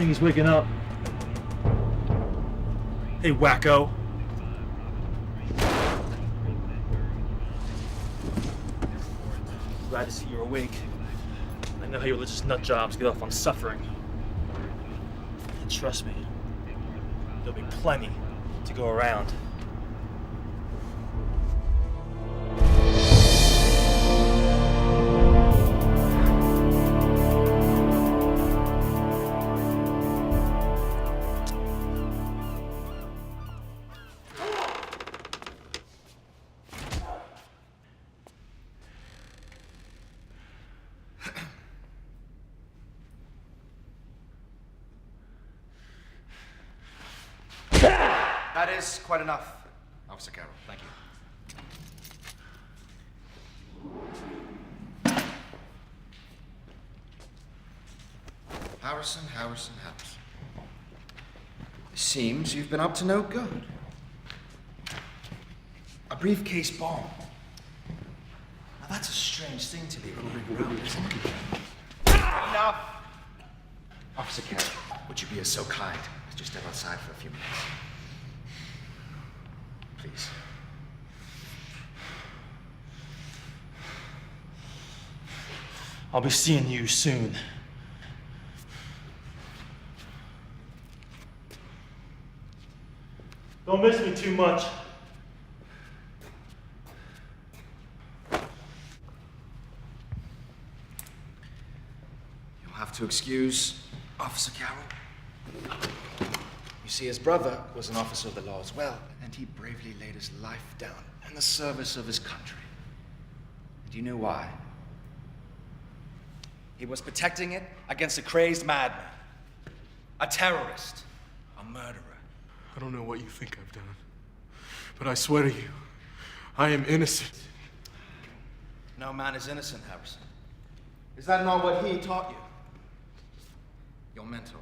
think he's waking up. Hey, wacko. Glad to see you're awake. I know how you religious nut jobs get off on suffering. And trust me, there'll be plenty to go around. That is quite enough, Officer Carroll. Thank you. Harrison. It seems you've been up to no good. A briefcase bomb. Now that's a strange thing to leave around, isn't it? Enough! Officer Carroll, would you be so kind as to step outside for a few minutes? Please. I'll be seeing you soon. Don't miss me too much. You'll have to excuse Officer Carroll. You see, his brother was an officer of the law as well, and he bravely laid his life down in the service of his country. And you know why? He was protecting it against a crazed madman, a terrorist, a murderer. I don't know what you think I've done, but I swear to you, I am innocent. No man is innocent, Harrison. Is that not what he taught you? Your mentor,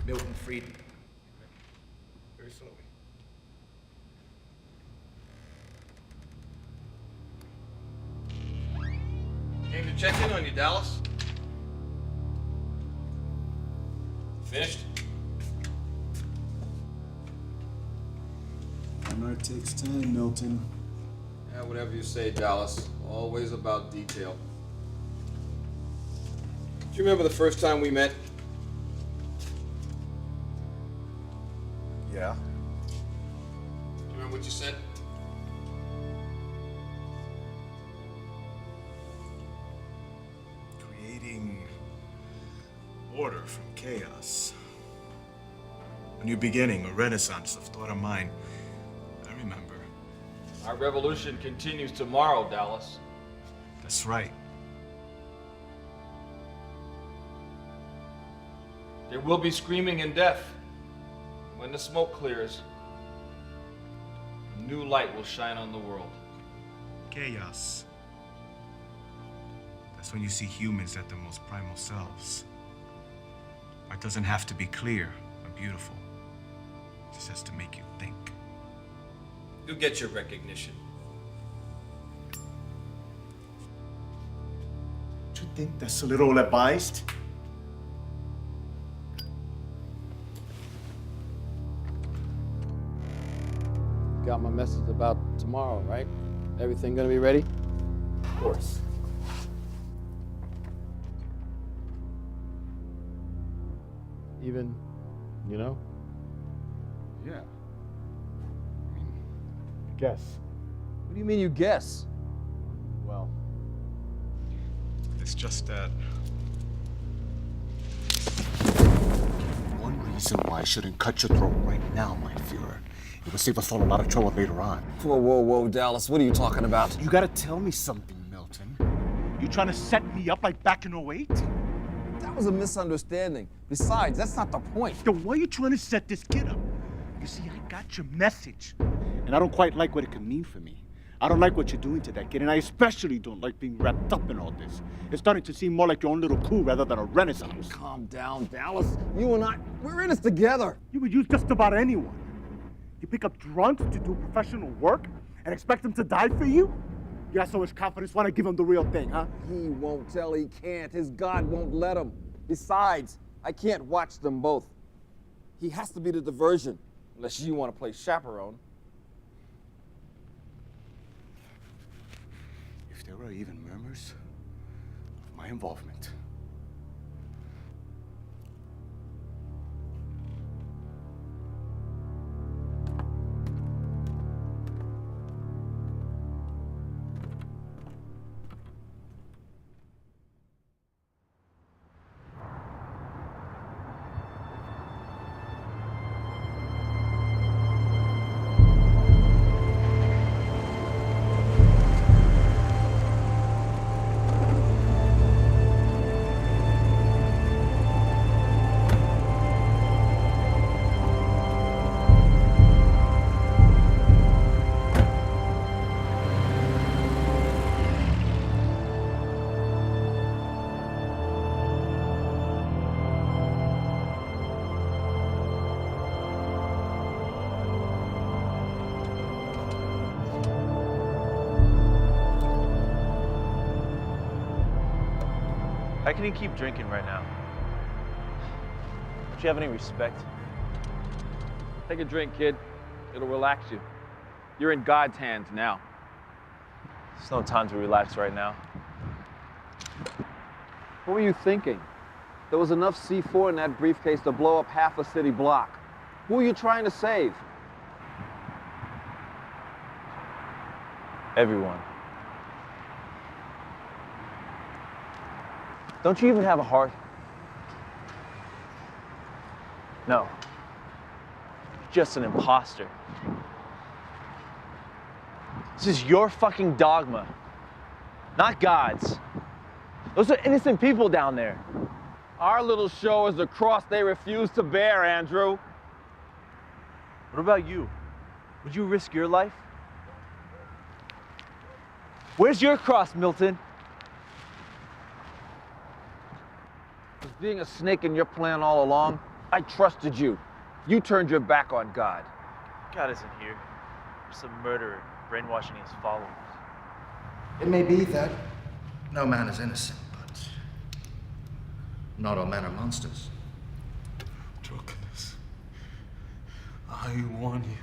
Milton Friedman. Very slowly. Came to check in on you, Dallas. Finished? Art takes time, Milton. Yeah, whatever you say, Dallas. Always about detail. Do you remember the first time we met? Yeah. Do you remember what you said? Creating order from chaos. A new beginning, a renaissance of thought of mind. I remember. Our revolution continues tomorrow, Dallas. That's right. There will be screaming and death. When the smoke clears, a new light will shine on the world. Chaos. That's when you see humans at their most primal selves. Art doesn't have to be clear or beautiful. It just has to make you think. You'll get your recognition. Do you think that's a little advised? Got my message about tomorrow, right? Everything gonna be ready? Of course. Even, you know? Yeah. I guess. What do you mean you guess? Well, It's just that. One reason why I shouldn't cut your throat right now, my Führer. It would save us all a lot of trouble later on. whoa, Dallas, what are you talking about? You gotta tell me something, Milton. You trying to set me up like back in '08? That was a misunderstanding. Besides, that's not the point. Then why are you trying to set this kid up? You see, I got your message. And I don't quite like what it could mean for me. I don't like what you're doing to that kid, and I especially don't like being wrapped up in all this. It's starting to seem more like your own little coup rather than a renaissance. Calm down, Dallas. You and I, we're in this together. You would use just about anyone. You pick up drunks to do professional work and expect them to die for you? You got so much confidence, why not give him the real thing, huh? He won't tell, he can't. His God won't let him. Besides, I can't watch them both. He has to be the diversion, unless you want to play chaperone. If there are even murmurs of my involvement, How can you keep drinking right now? Don't you have any respect? Take a drink, kid. It'll relax you. You're in God's hands now. There's no time to relax right now. What were you thinking? There was enough C4 in that briefcase to blow up half a city block. Who are you trying to save? Everyone. Don't you even have a heart? No. You're just an imposter. This is your fucking dogma, not God's. Those are innocent people down there. Our little show is the cross they refuse to bear, Andrew. What about you? Would you risk your life? Where's your cross, Milton? Was being a snake in your plan all along? I trusted you. You turned your back on God. God isn't here. Just a murderer brainwashing his followers. It may be that no man is innocent, but not all men are monsters. Drunkenness. I warn you,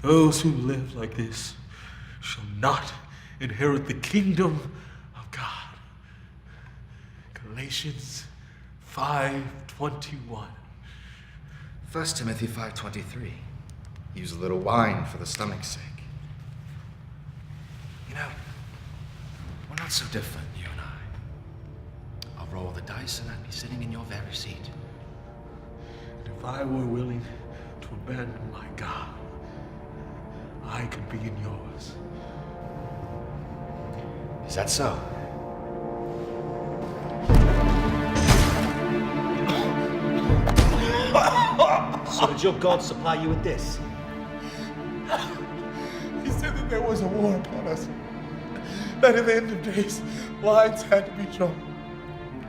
those who live like this shall not inherit the kingdom of God. Galatians 5:21. 1 Timothy 5:23. Use a little wine for the stomach's sake. You know, we're not so different, you and I. I'll roll the dice and I'd be sitting in your very seat. And if I were willing to abandon my God, I could be in yours. Is that so? So did your God supply you with this? He said that there was a war upon us. That at the end of days, lines had to be drawn.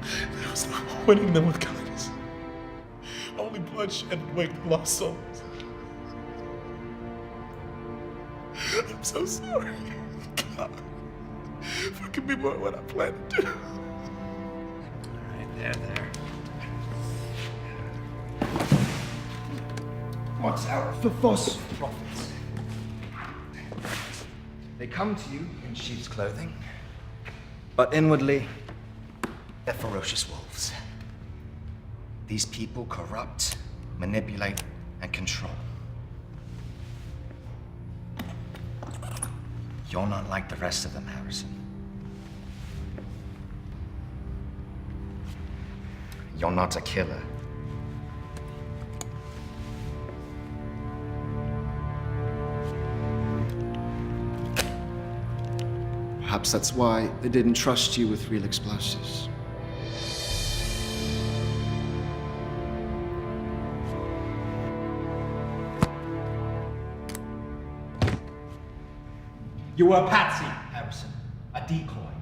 There was no winning them with kindness. Only bloodshed would wake the lost souls. I'm so sorry. God, forgive me for what I planned to do. There. Watch out for false prophets. They come to you in sheep's clothing, but inwardly, they're ferocious wolves. These people corrupt, manipulate, and control. You're not like the rest of them, Harrison. You're not a killer. Perhaps that's why they didn't trust you with real explosives. You were a patsy, Harrison. A decoy.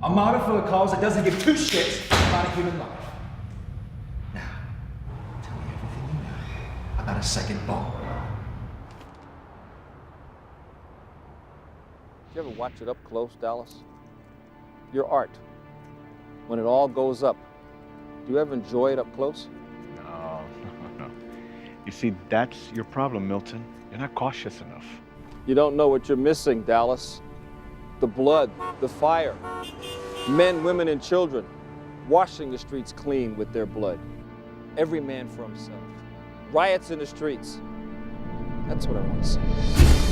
A martyr for a cause that doesn't give two shits about a human life. Now, tell me everything you know about a second bomb. Did you ever watch it up close, Dallas? Your art, when it all goes up, Do you ever enjoy it up close? No. You see, that's your problem, Milton. You're not cautious enough. You don't know what you're missing, Dallas. The blood, the fire. Men, women, and children washing the streets clean with their blood. Every man for himself. Riots in the streets. That's what I want to see.